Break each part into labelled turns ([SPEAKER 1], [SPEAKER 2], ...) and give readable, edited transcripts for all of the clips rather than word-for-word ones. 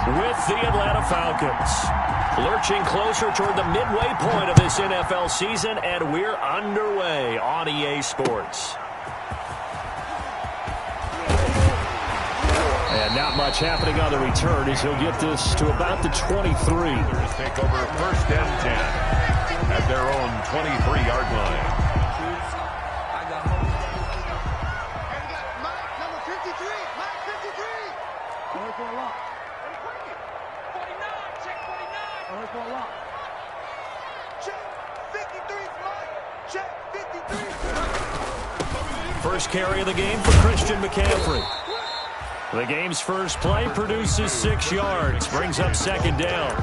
[SPEAKER 1] with the Atlanta Falcons. Lurching closer toward the midway point of this NFL season, and we're underway on EA Sports. And not much happening on the return as he'll get this to about the 23.
[SPEAKER 2] Take over first and 10 at their own 23-yard line.
[SPEAKER 3] Number 53, Mike 53. Going for a lock. 49, check 49. Going for a lock. Check 53, Mike. Check 53.
[SPEAKER 1] First carry of the game for Christian McCaffrey. The game's first play produces 6 yards, brings up second down.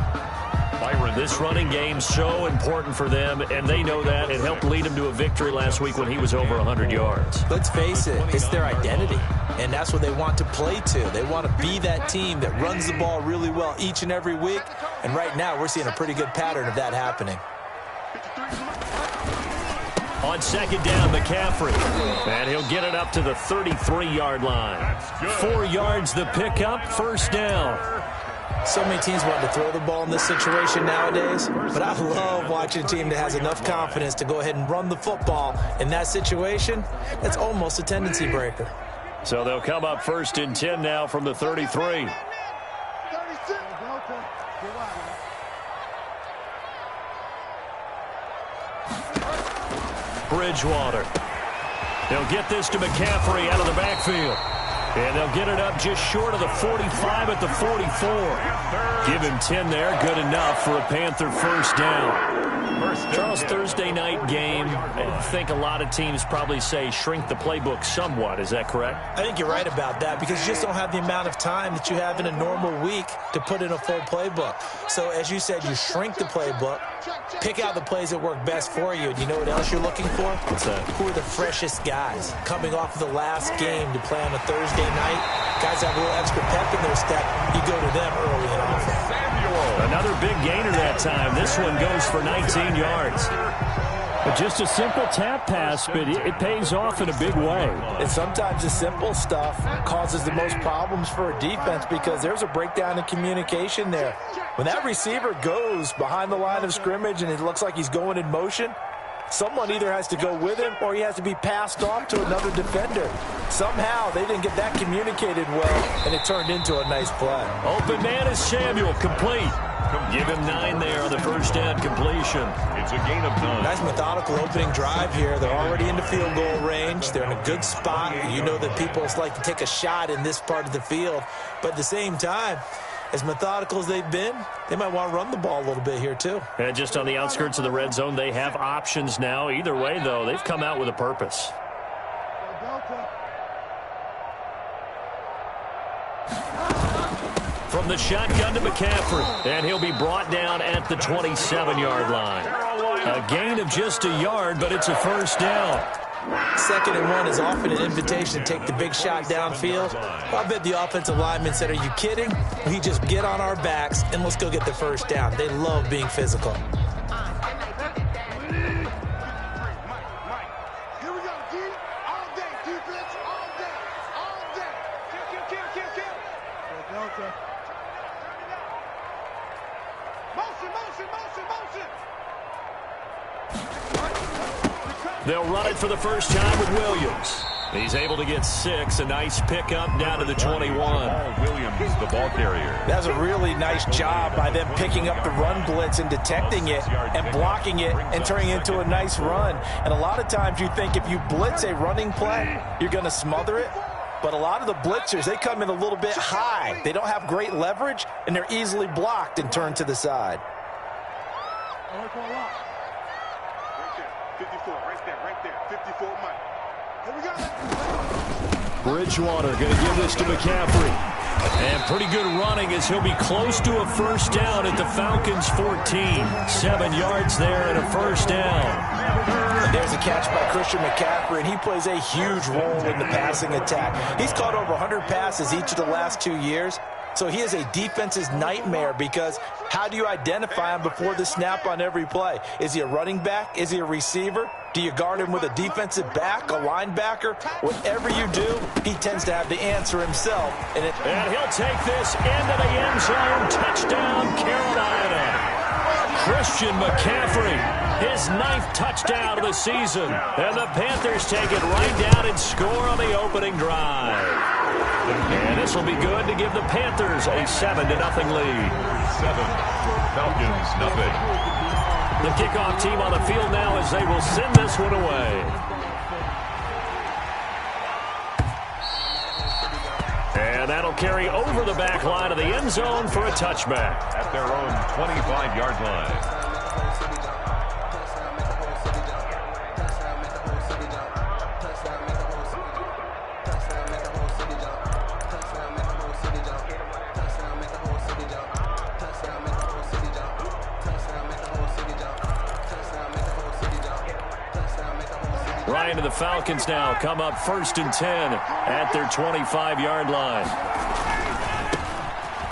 [SPEAKER 1] Byron, this running game's so important for them, and they know that. It helped lead them to a victory last week when he was over 100 yards.
[SPEAKER 4] Let's face it, it's their identity, and that's what they want to play to. They want to be that team that runs the ball really well each and every week, and right now we're seeing a pretty good pattern of that happening.
[SPEAKER 1] On second down, McCaffrey. And he'll get it up to the 33-yard line. 4 yards the pickup, first down.
[SPEAKER 4] So many teams want to throw the ball in this situation nowadays, but I love watching a team that has enough confidence to go ahead and run the football. In that situation, that's almost a tendency breaker.
[SPEAKER 1] So they'll come up first and 10 now from the 33. Bridgewater. They'll get this to McCaffrey out of the backfield. And they'll get it up just short of the 45 at the 44. Give him 10 there. Good enough for a Panther first down. Charles, Thursday night game, I think a lot of teams probably say shrink the playbook somewhat. Is that correct?
[SPEAKER 4] I think you're right about that because you just don't have the amount of time that you have in a normal week to put in a full playbook. So as you said, you shrink the playbook, pick out the plays that work best for you. And you know what else you're looking for?
[SPEAKER 1] What's that?
[SPEAKER 4] Who are the freshest guys coming off of the last game to play on a Thursday night? Guys have a little extra pep in their step. You go to them early and often.
[SPEAKER 1] Another big gainer that time. This one goes for 19 yards.
[SPEAKER 5] But just a simple tap pass, but it pays off in a big way.
[SPEAKER 4] And sometimes the simple stuff causes the most problems for a defense because there's a breakdown in communication there. When that receiver goes behind the line of scrimmage and it looks like he's going in motion, someone either has to go with him or he has to be passed off to another defender. Somehow they didn't get that communicated well, and it turned into a nice play.
[SPEAKER 1] Open man is Samuel, complete. Give him 9 there on the first down completion.
[SPEAKER 2] It's a gain of 9.
[SPEAKER 4] Nice methodical opening drive here. They're already into field goal range. They're in a good spot. You know that people like to take a shot in this part of the field. But at the same time, as methodical as they've been, they might want to run the ball a little bit here too.
[SPEAKER 1] And just on the outskirts of the red zone, they have options now. Either way, though, they've come out with a purpose. From the shotgun to McCaffrey, and he'll be brought down at the 27-yard line. A gain of just a yard, but it's a first down.
[SPEAKER 4] 2nd and 1 is often an invitation to take the big shot downfield. I bet the offensive lineman said, are you kidding? We just get on our backs and let's go get the first down. They love being physical.
[SPEAKER 1] They'll run it for the first time with Williams. He's able to get 6. A nice pickup down to the 21.
[SPEAKER 2] Williams, the ball carrier.
[SPEAKER 4] That's a really nice job by them picking up the run blitz and detecting it and blocking it and turning it into a nice run. And a lot of times you think if you blitz a running play, you're going to smother it. But a lot of the blitzers, they come in a little bit high. They don't have great leverage, and they're easily blocked and turned to the side.
[SPEAKER 3] 54, right there, 54, Mike. Here we go.
[SPEAKER 1] Bridgewater going to give this to McCaffrey. And pretty good running as he'll be close to a first down at the Falcons' 14. 7 yards there and a first down.
[SPEAKER 4] And there's a catch by Christian McCaffrey, and he plays a huge role in the passing attack. He's caught over 100 passes each of the last 2 years. So he is a defense's nightmare because how do you identify him before the snap on every play? Is he a running back? Is he a receiver? Do you guard him with a defensive back, a linebacker? Whatever you do, he tends to have the answer himself. And
[SPEAKER 1] he'll take this into the end zone. Touchdown, Carolina. Christian McCaffrey, his 9th touchdown of the season. And the Panthers take it right down and score on the opening drive. And this will be good to give the Panthers a 7-0 lead.
[SPEAKER 2] 7, Falcons, nothing.
[SPEAKER 1] The kickoff team on the field now as they will send this one away. And that'll carry over the back line of the end zone for a touchback.
[SPEAKER 2] At their own 25-yard line.
[SPEAKER 1] Ryan and the Falcons now come up 1st and 10 at their 25-yard line.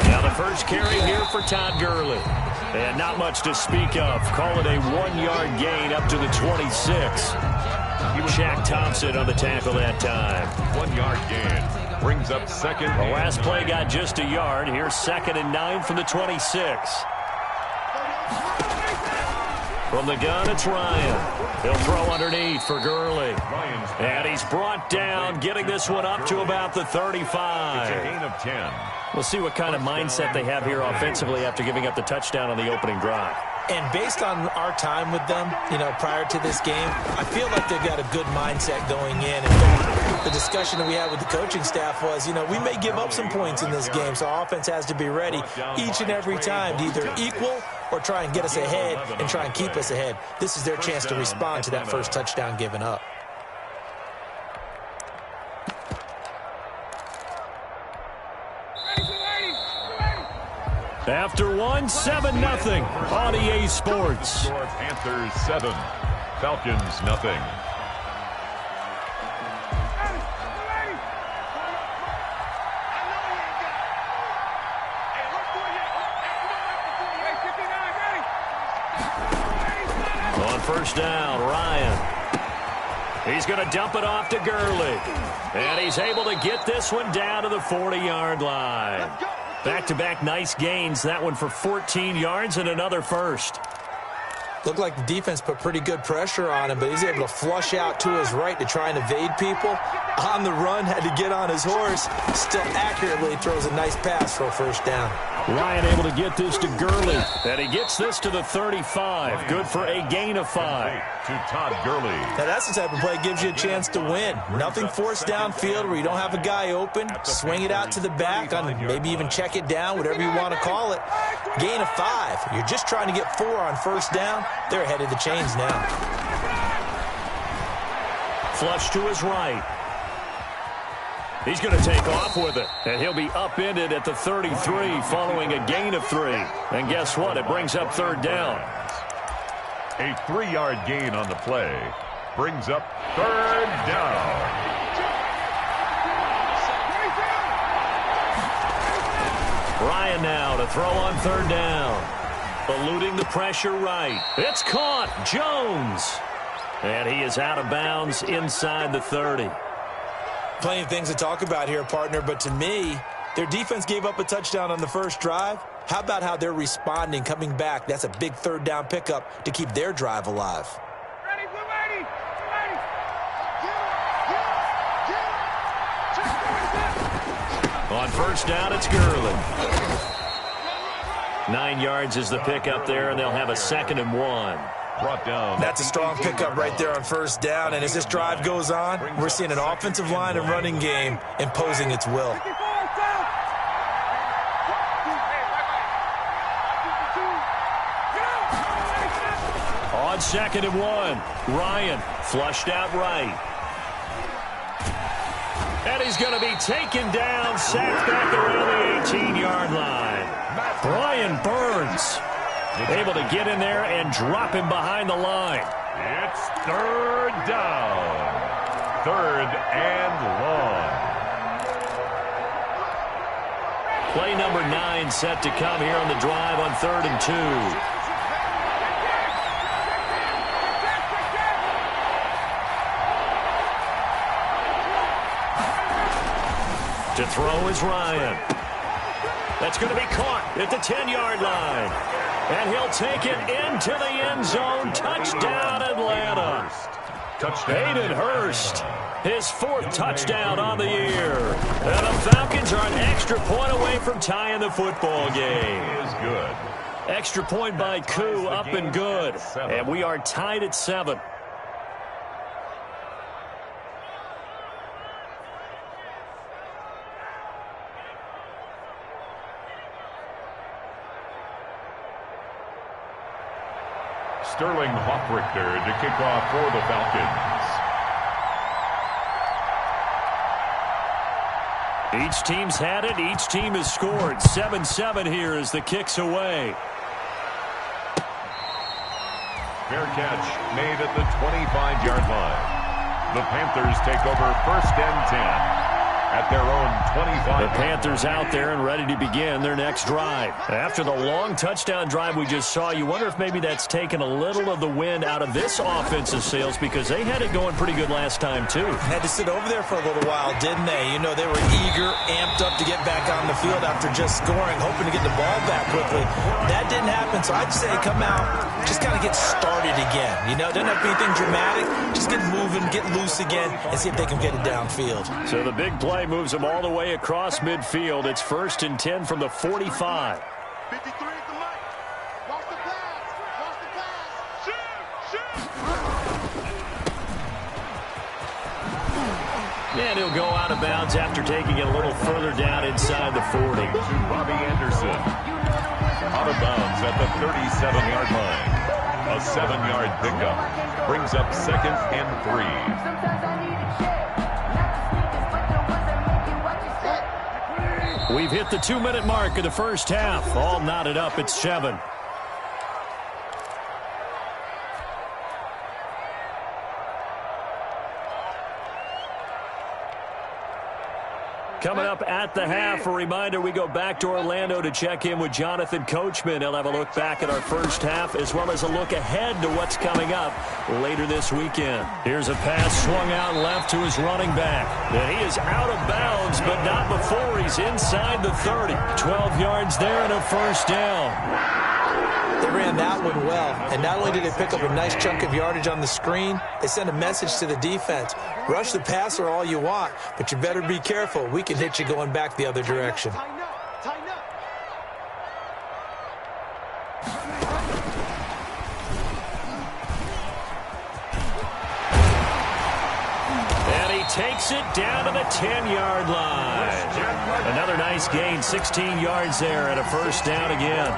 [SPEAKER 1] Now the first carry here for Todd Gurley. And not much to speak of. Call it a 1-yard gain up to the 26. Shaq Thompson on the tackle that time.
[SPEAKER 2] 1-yard gain. Brings up 2nd.
[SPEAKER 1] The last play got just a yard. Here's 2nd and 9 from the 26. From the gun, it's Ryan. He'll throw underneath for Gurley. And he's brought down, getting this one up to about the 35.
[SPEAKER 2] It's a gain of 10.
[SPEAKER 1] We'll see what kind of mindset they have here offensively after giving up the touchdown on the opening drive.
[SPEAKER 4] And based on our time with them, prior to this game, I feel like they've got a good mindset going in. In fact, the discussion that we had with the coaching staff was, we may give up some points in this game, so our offense has to be ready each and every time to either equal or try and get us ahead and try and keep us ahead. This is their chance to respond to that first touchdown given up.
[SPEAKER 1] After 1, 7-0 on EA Sports.
[SPEAKER 2] Panthers 7, Falcons nothing.
[SPEAKER 1] On first down, Ryan. He's going to dump it off to Gurley. And he's able to get this one down to the 40-yard line. Back-to-back nice gains. That one for 14 yards and another first.
[SPEAKER 4] Looked like the defense put pretty good pressure on him, but he's able to flush out to his right to try and evade people. On the run, had to get on his horse. Still accurately throws a nice pass for a first down.
[SPEAKER 1] Ryan able to get this to Gurley. And he gets this to the 35. Good for a gain of 5.
[SPEAKER 2] To Todd Gurley.
[SPEAKER 4] Now that's the type of play that gives you a chance to win. Nothing forced downfield where you don't have a guy open. Swing it out to the back, on maybe even check it down, whatever you want to call it. Gain of 5. You're just trying to get 4 on first down. They're ahead of the chains now.
[SPEAKER 1] Flush to his right. He's going to take off with it, and he'll be upended at the 33 following a gain of 3. And guess what? It brings up third down.
[SPEAKER 2] A 3-yard gain on the play brings up third down.
[SPEAKER 1] Ryan now to throw on third down. Eluding the pressure right. It's caught. Jones. And he is out of bounds inside the 30.
[SPEAKER 4] Plenty of things to talk about here, partner, but to me, their defense gave up a touchdown on the first drive. How about how they're responding, coming back? That's a big third down pickup to keep their drive alive.
[SPEAKER 1] On first down, it's Gurley. 9 yards is the pickup there, and they'll have a 2nd and 1.
[SPEAKER 2] Brought down.
[SPEAKER 4] That's a strong pickup right there on first down, and as this drive goes on, we're seeing an offensive line and running game imposing its will.
[SPEAKER 1] On 2nd and 1, Ryan flushed out right. And he's going to be taken down, sacked back around the 18-yard line. Brian Burns able to get in there and drop him behind the line.
[SPEAKER 2] It's third down. 3rd and long.
[SPEAKER 1] Play number 9 set to come here on the drive on 3rd and 2. To throw is Ryan. That's going to be caught at the 10-yard line. And he'll take it into the end zone. Touchdown, Atlanta. Hayden Hurst, his 4th touchdown on the year. And the Falcons are an extra point away from tying the football game.
[SPEAKER 2] Is good.
[SPEAKER 1] Extra point by Koo, up and good. And we are tied at 7.
[SPEAKER 2] Sterling Hoffrichter to kick off for the Falcons.
[SPEAKER 1] Each team's had it. Each team has scored. 7-7 here as the kick's away.
[SPEAKER 2] Fair catch made at the 25-yard line. The Panthers take over 1st and 10 at their own 25.
[SPEAKER 1] The Panthers out there and ready to begin their next drive. After the long touchdown drive we just saw, you wonder if maybe that's taken a little of the wind out of this offensive sails, because they had it going pretty good last time too.
[SPEAKER 4] Had to sit over there for a little while, didn't they? You know, they were eager, amped up to get back on the field after just scoring, hoping to get the ball back quickly. That didn't happen, so I'd say come out, just kind of get started again. You know, it doesn't have to be anything dramatic. Just get moving, get loose again, and see if they can get it downfield.
[SPEAKER 1] So the big play moves them all the way across midfield. It's 1st and 10 from the 45.
[SPEAKER 3] 53 at the mic. Watch the pass. Watch the pass. Shoot.
[SPEAKER 1] And he'll go out of bounds after taking it a little further down inside the 40.
[SPEAKER 2] To Bobby Anderson. Out of bounds at the 37-yard line. A 7-yard pickup. Brings up 2nd and 3.
[SPEAKER 1] We've hit the 2-minute mark of the first half. All knotted up at 7. Coming up at the half, a reminder, we go back to Orlando to check in with Jonathan Coachman. He'll have a look back at our first half as well as a look ahead to what's coming up later this weekend. Here's a pass swung out left to his running back. And he is out of bounds, but not before he's inside the 30. 12 yards there and a first down.
[SPEAKER 4] They ran that one well, and not only did they pick up a nice chunk of yardage on the screen, they sent a message to the defense. Rush the passer all you want, but you better be careful. We can hit you going back the other direction.
[SPEAKER 3] Tighten up.
[SPEAKER 1] And he takes it down to the 10-yard line. Another nice gain, 16 yards there and a first down again.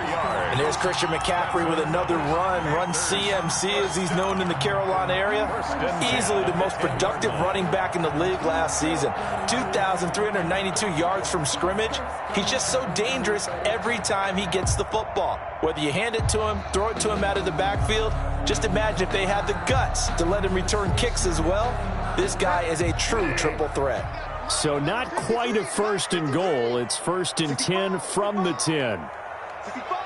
[SPEAKER 4] And there's Christian McCaffrey with another run CMC as he's known in the Carolina area. Easily the most productive running back in the league last season. 2,392 yards from scrimmage. He's just so dangerous every time he gets the football. Whether you hand it to him, throw it to him out of the backfield, just imagine if they had the guts to let him return kicks as well. This guy is a true triple threat.
[SPEAKER 5] So not quite a 1st and goal. It's 1st and 10 from the 10.
[SPEAKER 3] 55.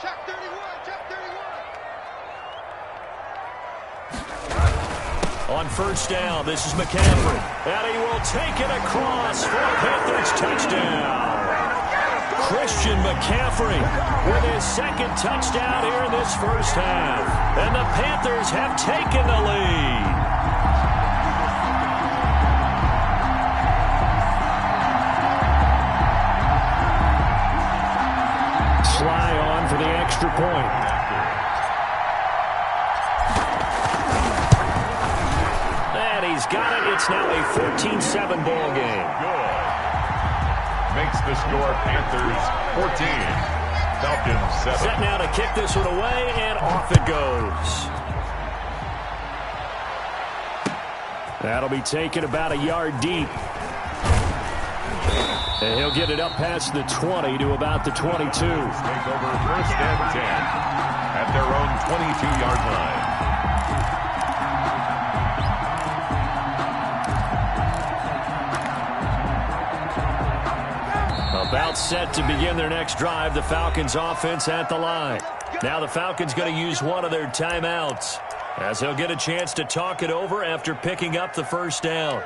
[SPEAKER 3] Check 31.
[SPEAKER 1] On first down, this is McCaffrey. And he will take it across for a Panthers touchdown. Christian McCaffrey with his 2nd touchdown here in this first half. And the Panthers have taken the lead.
[SPEAKER 5] Sly on for the extra point.
[SPEAKER 1] And he's got it. It's now a 14-7 ball game.
[SPEAKER 2] Good. Makes the score Panthers 14. Falcons 7.
[SPEAKER 1] Set now to kick this one away, and off it goes.
[SPEAKER 5] That'll be taken about a yard deep.
[SPEAKER 1] And he'll get it up past the 20 to about the 22.
[SPEAKER 2] Take over 1st and 10 at their own 22-yard line.
[SPEAKER 1] A About set to begin their next drive. The Falcons offense at the line. Now the Falcons going to use one of their timeouts, as they'll get a chance to talk it over after picking up the first down.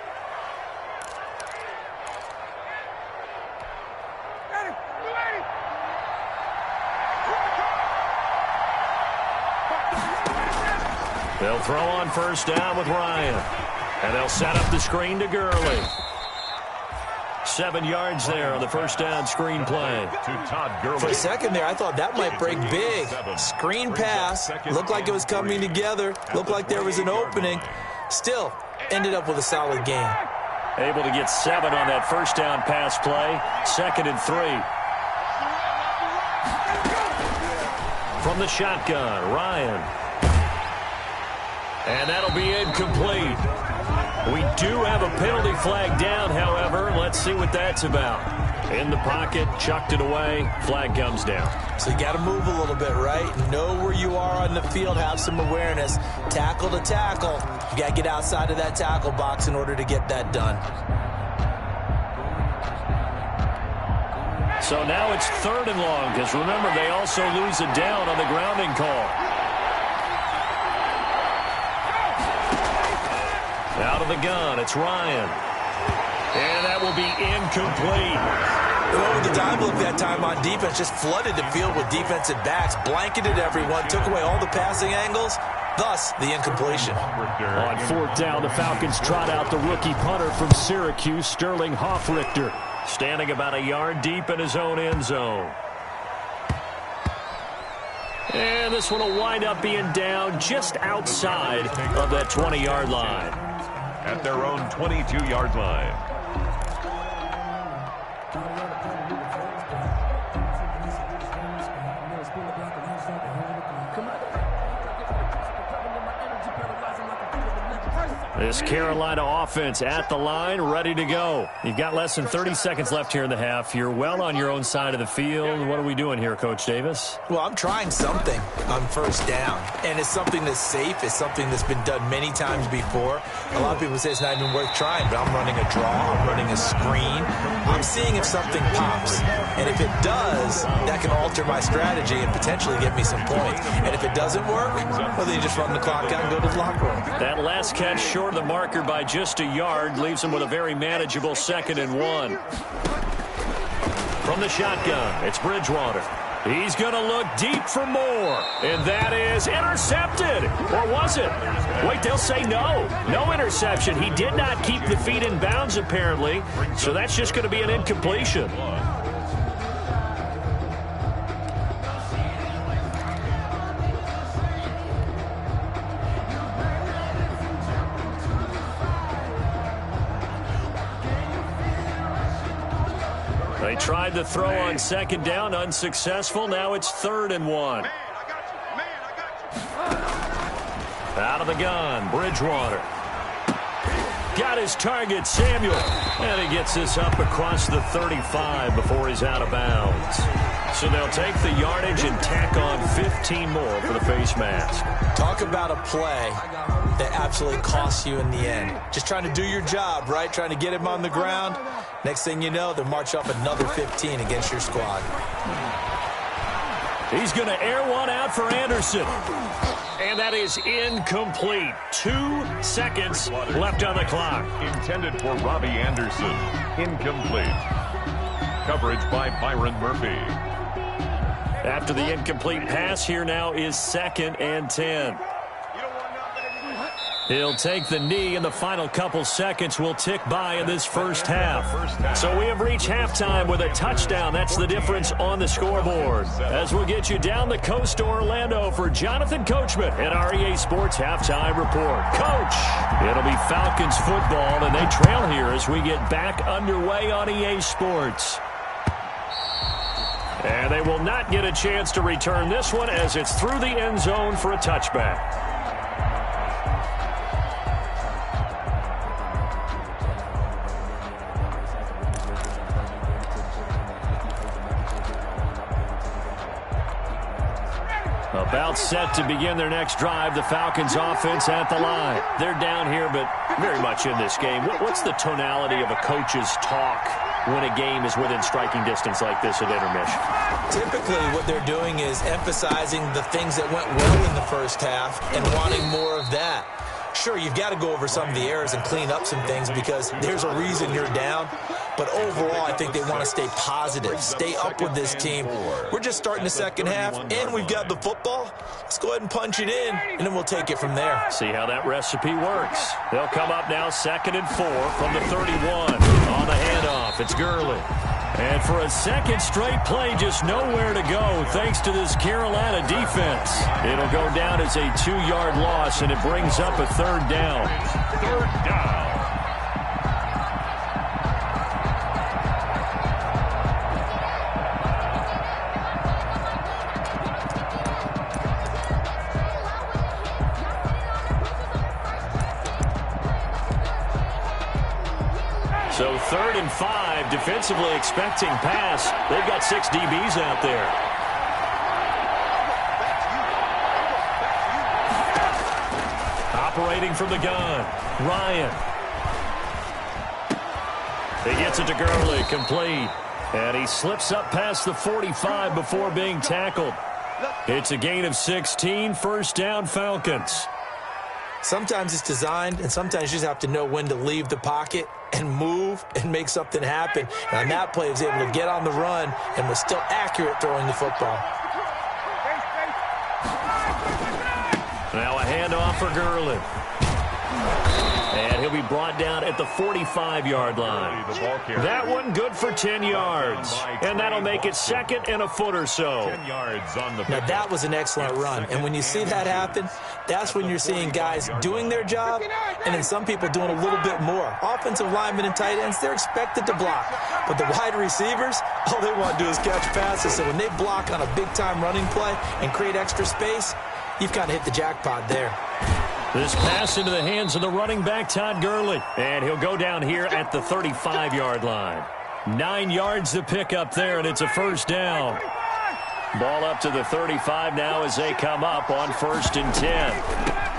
[SPEAKER 1] They'll throw on first down with Ryan. And they'll set up the screen to Gurley. 7 yards there on the first down screen play.
[SPEAKER 2] To Todd Gurley.
[SPEAKER 4] For a second there, I thought that might break big. Screen pass. Looked like it was coming together. Looked like there was an opening. Still, ended up with a solid game.
[SPEAKER 1] Able to get 7 on that first down pass play. 2nd and 3. From the shotgun, Ryan. And that'll be incomplete. We do have a penalty flag down, however. Let's see what that's about. In the pocket, chucked it away. Flag comes down.
[SPEAKER 4] So you got to move a little bit, right? Know where you are on the field. Have some awareness. Tackle to tackle. You got to get outside of that tackle box in order to get that done.
[SPEAKER 1] So now it's 3rd and long, because remember, they also lose a down on the grounding call. Out of the gun, it's Ryan. And that will be incomplete.
[SPEAKER 4] With the time look that time on defense, just flooded the field with defensive backs, blanketed everyone, took away all the passing angles, thus the incompletion.
[SPEAKER 5] On 4th down, the Falcons trot out the rookie punter from Syracuse, Sterling Hoffrichter.
[SPEAKER 1] Standing about a yard deep in his own end zone. And this one will wind up being down just outside of that 20-yard line.
[SPEAKER 2] At their own 22-yard line.
[SPEAKER 1] This Carolina offense at the line, ready to go. You've got less than 30 seconds left here in the half. You're well on your own side of the field. What are we doing here, Coach Davis?
[SPEAKER 4] Well, I'm trying something on first down, and it's something that's safe. It's something that's been done many times before. A lot of people say it's not even worth trying, but I'm running a draw. I'm running a screen. I'm seeing if something pops, and if it does, that can alter my strategy and potentially get me some points. And if it doesn't work, well, then you just run the clock out and go to the locker room.
[SPEAKER 1] That last catch short of the marker by just a yard leaves him with a very manageable 2nd and 1. From the shotgun, it's Bridgewater. He's going to look deep for more, and that is intercepted. Or was it? Wait, they'll say no. No interception. He did not keep the feet in bounds, apparently, so that's just going to be an incompletion. They tried to throw on 2nd down, unsuccessful. Now it's 3rd and 1. Out of the gun, Bridgewater. Got his target, Samuel. And he gets this up across the 35 before he's out of bounds. So they'll take the yardage and tack on 15 more for the face mask.
[SPEAKER 4] Talk about a play that absolutely costs you in the end. Just trying to do your job, right? Trying to get him on the ground. Next thing you know, they'll march up another 15 against your squad.
[SPEAKER 1] He's going to air one out for Anderson. And that is incomplete. 2 seconds left on the clock.
[SPEAKER 2] Intended for Robbie Anderson. Incomplete. Coverage by Byron Murphy.
[SPEAKER 1] After the incomplete pass, here now is 2nd and 10. He'll take the knee, and the final couple seconds will tick by in this first half. So we have reached halftime with a touchdown. That's the difference on the scoreboard. As we'll get you down the coast to Orlando for Jonathan Coachman at our EA Sports Halftime Report. Coach, it'll be Falcons football, and they trail here as we get back underway on EA Sports. And they will not get a chance to return this one as it's through the end zone for a touchback. About set to begin their next drive, the Falcons offense at the line. They're down here, but very much in this game. What's the tonality of a coach's talk when a game is within striking distance like this at intermission?
[SPEAKER 4] Typically, what they're doing is emphasizing the things that went well in the first half and wanting more of that. Sure, you've got to go over some of the errors and clean up some things because there's a reason you're down. But overall, I think they want to stay positive, stay up with this team. We're just starting the second half, and we've got the football. Let's go ahead and punch it in, and then we'll take it from there.
[SPEAKER 1] See how that recipe works. They'll come up now 2nd and 4 from the 31. On the handoff, it's Gurley. And for a second straight play, just nowhere to go thanks to this Carolina defense. It'll go down as a 2-yard loss, and it brings up a 3rd down.
[SPEAKER 2] 3rd down.
[SPEAKER 1] So 3rd and 5, defensively expecting pass. They've got 6 DBs out there. Operating from the gun, Ryan. He gets it to Gurley, complete. And he slips up past the 45 before being tackled. It's a gain of 16, 1st down Falcons.
[SPEAKER 4] Sometimes it's designed, and sometimes you just have to know when to leave the pocket and move and make something happen. And on that play, he was able to get on the run and was still accurate throwing the football.
[SPEAKER 1] Now a handoff for Gurley. And he'll be brought down at the 45-yard line. That one good for 10 yards. And that'll make it 2nd and a foot or so.
[SPEAKER 2] 10 yards on the
[SPEAKER 4] Now, that was an excellent run. And when you see that happen, that's when you're seeing guys doing their job and then some people doing a little bit more. Offensive linemen and tight ends, they're expected to block. But the wide receivers, all they want to do is catch passes. So when they block on a big-time running play and create extra space, you've kind of hit the jackpot there.
[SPEAKER 1] This pass into the hands of the running back, Todd Gurley. And he'll go down here at the 35-yard line. 9 yards to pick up there, and it's a 1st down. Ball up to the 35 now as they come up on 1st and 10.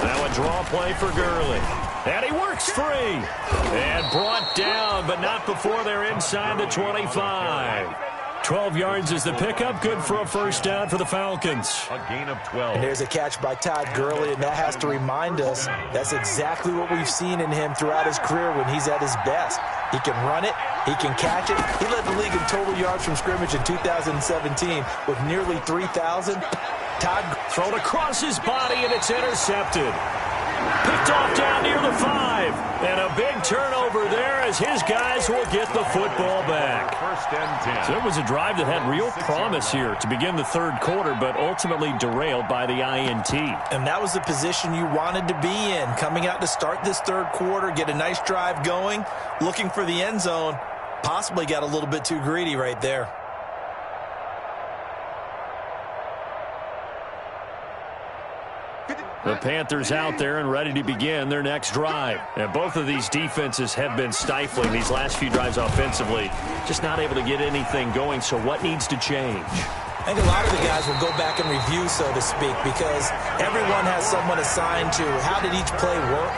[SPEAKER 1] Now a draw play for Gurley. And he works free. And brought down, but not before they're inside the 25. 12 yards is the pickup. Good for a 1st down for the Falcons.
[SPEAKER 2] A gain of 12.
[SPEAKER 4] And there's a catch by Todd Gurley, and that has to remind us that's exactly what we've seen in him throughout his career when he's at his best. He can run it. He can catch it. He led the league in total yards from scrimmage in 2017 with nearly 3,000. Todd
[SPEAKER 1] thrown across his body, and it's intercepted. Picked off down near the 5. And a big turnover there as his guys will get the football back.
[SPEAKER 2] 1st and 10.
[SPEAKER 1] So it was a drive that had real promise here to begin the 3rd quarter, but ultimately derailed by the INT.
[SPEAKER 4] And that was the position you wanted to be in, coming out to start this 3rd quarter, get a nice drive going, looking for the end zone. Possibly got a little bit too greedy right there.
[SPEAKER 1] The Panthers out there and ready to begin their next drive. And both of these defenses have been stifling these last few drives offensively. Just not able to get anything going, so what needs to change?
[SPEAKER 4] I think a lot of the guys will go back and review, so to speak, because everyone has someone assigned to how did each play work.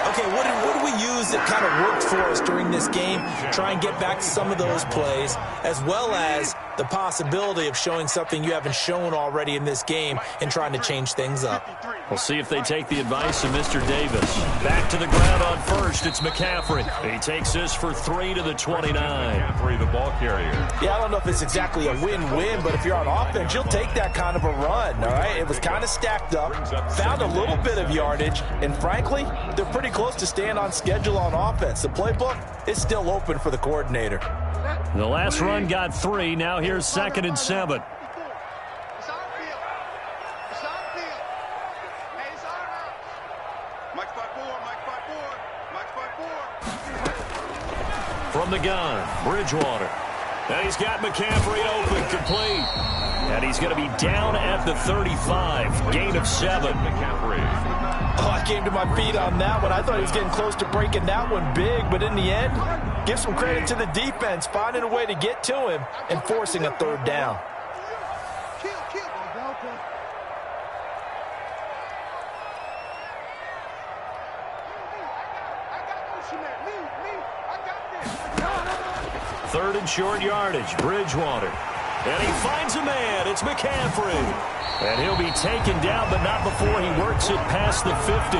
[SPEAKER 4] Okay, what did we use that kind of worked for us during this game? Try and get back to some of those plays, as well as the possibility of showing something you haven't shown already in this game and trying to change things up.
[SPEAKER 1] We'll see if they take the advice of Mr. Davis. Back to the ground on 1st, it's McCaffrey. He takes this for 3 to the 29.
[SPEAKER 2] McCaffrey, the ball carrier.
[SPEAKER 4] Yeah, I don't know if it's exactly a win-win, but if you're on offense, you'll take that kind of a run, all right? It was kind of stacked up, found a little bit of yardage, and frankly, they're pretty close to staying on schedule on offense. The playbook is still open for the coordinator.
[SPEAKER 1] The last run got 3. Now here's 2nd and 7. From the gun, Bridgewater. And he's got McCaffrey open, complete. And he's going to be down at the 35. Gain of 7.
[SPEAKER 2] McCaffrey.
[SPEAKER 4] Oh, I came to my feet on that one. I thought he was getting close to breaking that one big, but in the end, give some credit to the defense, finding a way to get to him and forcing a 3rd down.
[SPEAKER 1] 3rd and short yardage. Bridgewater. And he finds a man. It's McCaffrey. And he'll be taken down, but not before he works it past the 50.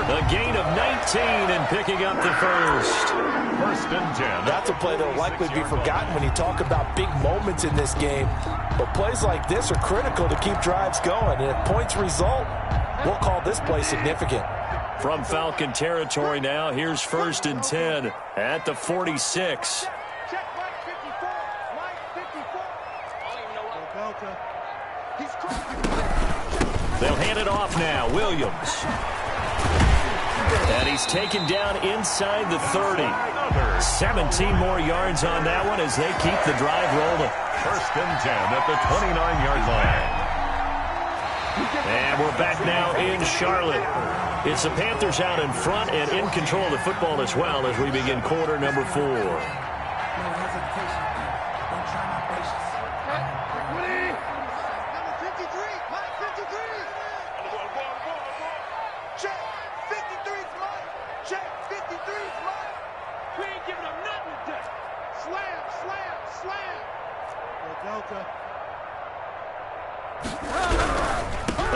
[SPEAKER 1] A gain of 19 and picking up the first.
[SPEAKER 2] 1st and 10.
[SPEAKER 4] That's a play that will likely be forgotten when you talk about big moments in this game. But plays like this are critical to keep drives going. And if points result, we'll call this play significant.
[SPEAKER 1] From Falcon territory now, here's 1st and 10 at the 46.
[SPEAKER 3] Check Mike 54. Mike 54. Delta. He's crossing.
[SPEAKER 1] They'll hand it off now. Williams. And he's taken down inside the 30. 17 more yards on that one as they keep the drive rolling.
[SPEAKER 2] 1st and 10 at the 29-yard line.
[SPEAKER 1] And we're back now in Charlotte. It's the Panthers out in front and in control of the football as well as we begin quarter number 4.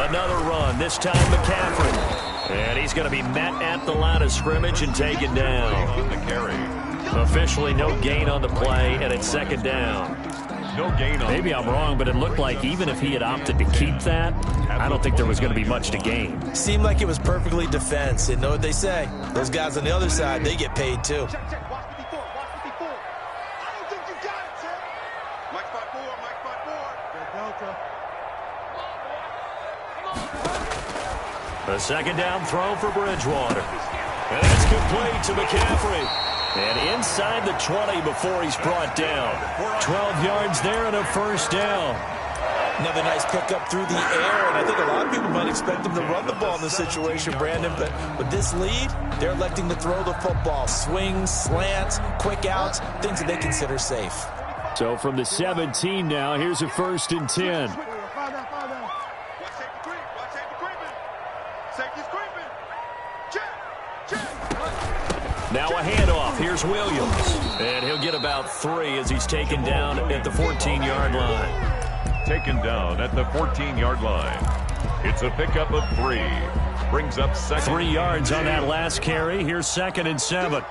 [SPEAKER 1] Another run, this time McCaffrey. And he's going to be met at the line of scrimmage and taken down.
[SPEAKER 2] On the carry.
[SPEAKER 1] Officially no gain on the play, and it's 2nd down.
[SPEAKER 2] No gain on.
[SPEAKER 1] Maybe I'm wrong, but it looked like even if he had opted to keep that, I don't think there was going to be much to gain.
[SPEAKER 4] Seemed like it was perfectly defense. And know what they say? Those guys on the other side, they get paid too.
[SPEAKER 3] Check. Watch 54. Watch 54. I don't think you got it, sir. Mike spot 4. Mike spot 4. Delta.
[SPEAKER 1] A 2nd down throw for Bridgewater. And that's complete to McCaffrey. And inside the 20 before he's brought down. 12 yards there and a 1st down.
[SPEAKER 4] Another nice pickup through the air, and I think a lot of people might expect him to run the ball in this situation, Brandon, but with this lead, they're electing to throw the football. Swings, slants, quick outs, things that they consider safe.
[SPEAKER 5] So from the 17 now, here's a 1st and 10.
[SPEAKER 1] Now a handoff. Here's Williams. And he'll get about 3 as he's taken down at the 14-yard line.
[SPEAKER 2] Taken down at the 14-yard line. It's a pickup of 3. Brings up 2nd.
[SPEAKER 1] 3 yards on that last carry. Here's 2nd and 7.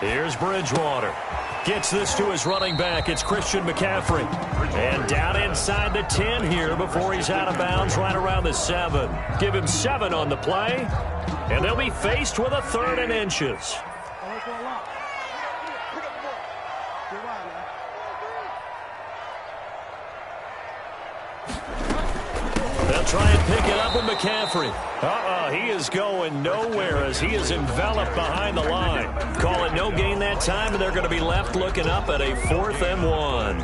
[SPEAKER 1] Here's Bridgewater. Gets this to his running back. It's Christian McCaffrey. And down inside the 10 here before he's out of bounds right around the 7. Give him 7 on the play. And they'll be faced with a 3rd and inches. They'll try and pick it up with McCaffrey. He is going nowhere as he is enveloped behind the line. Call it no gain that time, and they're going to be left looking up at a 4th and 1.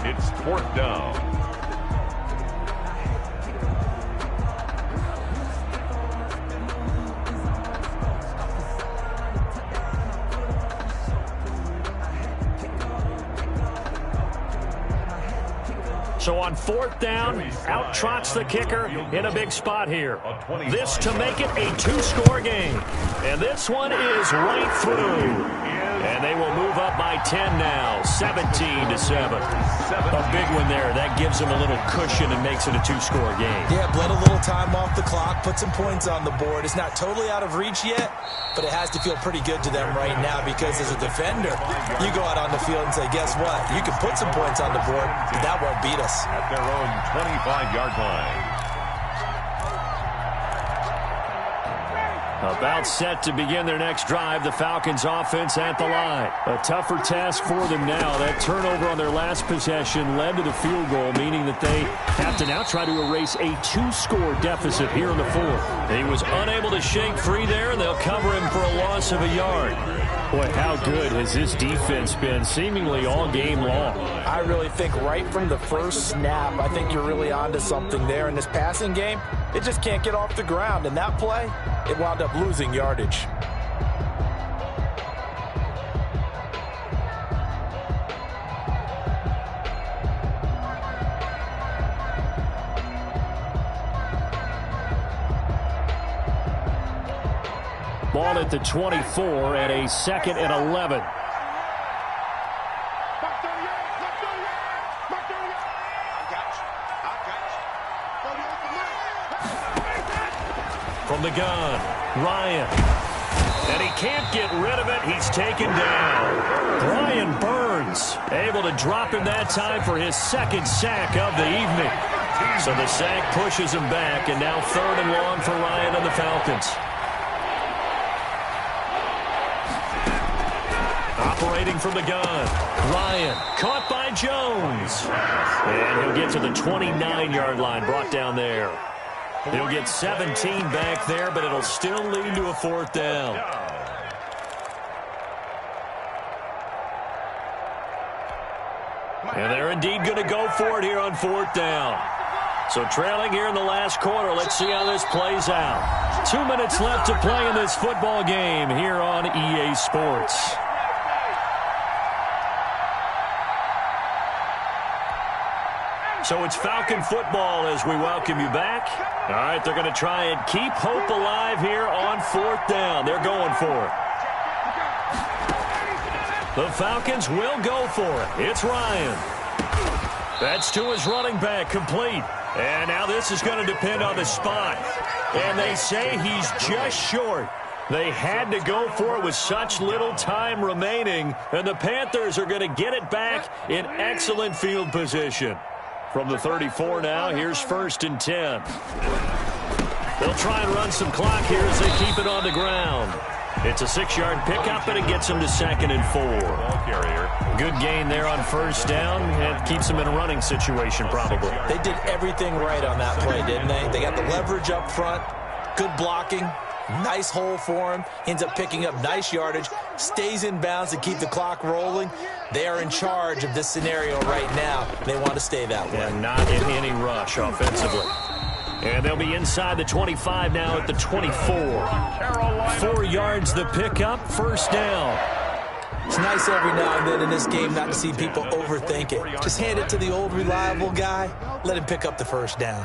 [SPEAKER 2] It's 4th down.
[SPEAKER 1] So on 4th down, out trots the kicker in a big spot here. This to make it a 2-score game. And this one is right through. And they will move up by 10 now, 17-7. A big one there. That gives them a little cushion and makes it a 2-score game.
[SPEAKER 4] Yeah, bled a little time off the clock, put some points on the board. It's not totally out of reach yet, but it has to feel pretty good to them right now because as a defender, you go out on the field and say, guess what? You can put some points on the board, but that won't beat us.
[SPEAKER 2] At their own 25-yard line.
[SPEAKER 1] About set to begin their next drive, the Falcons offense at the line. A tougher task for them now. That turnover on their last possession led to the field goal, meaning that they have to now try to erase a 2-score deficit here in the 4th. He was unable to shake free there, and they'll cover him for a loss of a yard. Boy, how good has this defense been seemingly all game long?
[SPEAKER 4] I really think right from the first snap, I think you're really onto something there in this passing game. It just can't get off the ground, and that play, it wound up losing yardage.
[SPEAKER 5] Ball at the 24 and a 2nd and 11. From the gun, Ryan. And he can't get rid of it. He's taken down. Brian Burns able to drop him that time for his 2nd sack of the evening. So the sack pushes him back, and now 3rd and long for Ryan and the Falcons. Operating from the gun, Ryan caught by Jones. And he'll get to the 29-yard line, brought down there. He'll get 17 back there, but it'll still lead to a 4th down. And they're indeed going to go for it here on 4th down. So trailing here in the last quarter. Let's see how this plays out. 2 minutes left to play in this football game here on EA Sports. So it's Falcon football as we welcome you back. All right, they're going to try and keep hope alive here on 4th down. They're going for it. The Falcons will go for it. It's Ryan. That's to his running back, complete. And now this is going to depend on the spot. And they say he's just short. They had to go for it with such little time remaining. And the Panthers are going to get it back in excellent field position. From the 34 now, here's 1st and 10. They'll try and run some clock here as they keep it on the ground. It's a 6-yard pickup, and it gets them to 2nd and 4.
[SPEAKER 2] Ball carrier.
[SPEAKER 5] Good gain there on 1st down. It keeps them in a running situation, probably.
[SPEAKER 4] They did everything right on that play, didn't they? They got the leverage up front, good blocking, nice hole for him. Ends up picking up nice yardage, stays in bounds to keep the clock rolling. They are in charge of this scenario right now. They want to stay that way.
[SPEAKER 5] And not in any rush offensively. And they'll be inside the 25 now at the 24. 4 yards the pickup, 1st down.
[SPEAKER 4] It's nice every now and then in this game not to see people overthink it. Just hand it to the old reliable guy. Let him pick up the 1st down.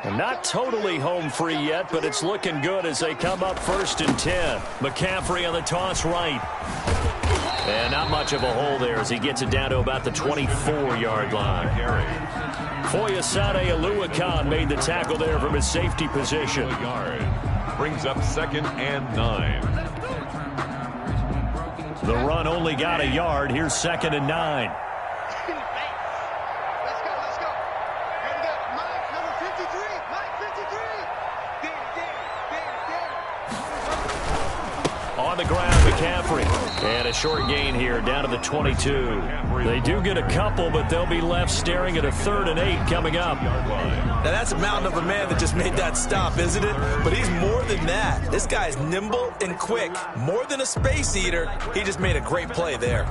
[SPEAKER 5] And not totally home free yet, but it's looking good as they come up 1st and 10. McCaffrey on the toss right. And not much of a hole there as he gets it down to about the 24-yard line. Foyesade Aluakan made the tackle there from his safety position.
[SPEAKER 2] Brings up 2nd and 9.
[SPEAKER 5] The run only got a yard. Here's 2nd and 9. On the ground, McCaffrey. And a short gain here down to the 22. They do get a couple, but they'll be left staring at a 3rd and 8 coming up.
[SPEAKER 4] Now that's a mountain of a man that just made that stop, isn't it? But he's more than that. This guy's nimble and quick. More than a space eater. He just made a great play there.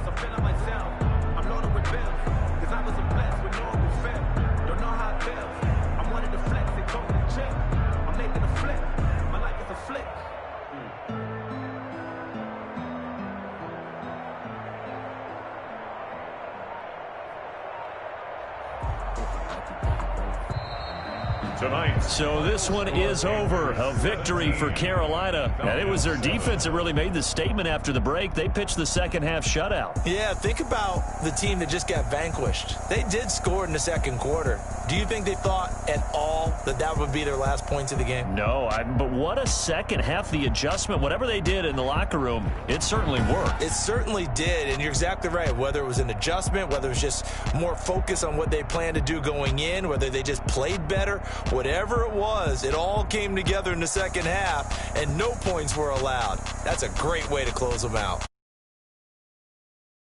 [SPEAKER 2] Tonight.
[SPEAKER 5] So this one is over. A victory for Carolina. And it was their defense that really made the statement after the break. They pitched the 2nd half shutout.
[SPEAKER 4] Yeah, think about the team that just got vanquished. They did score in the 2nd quarter. Do you think they thought at all that that would be their last points of the game?
[SPEAKER 5] No, but what a 2nd half. The adjustment, whatever they did in the locker room, it certainly worked.
[SPEAKER 4] It certainly did, and you're exactly right. Whether it was an adjustment, whether it was just more focus on what they planned to do going in, whether they just played better, whatever it was, it all came together in the 2nd half, and no points were allowed. That's a great way to close them out.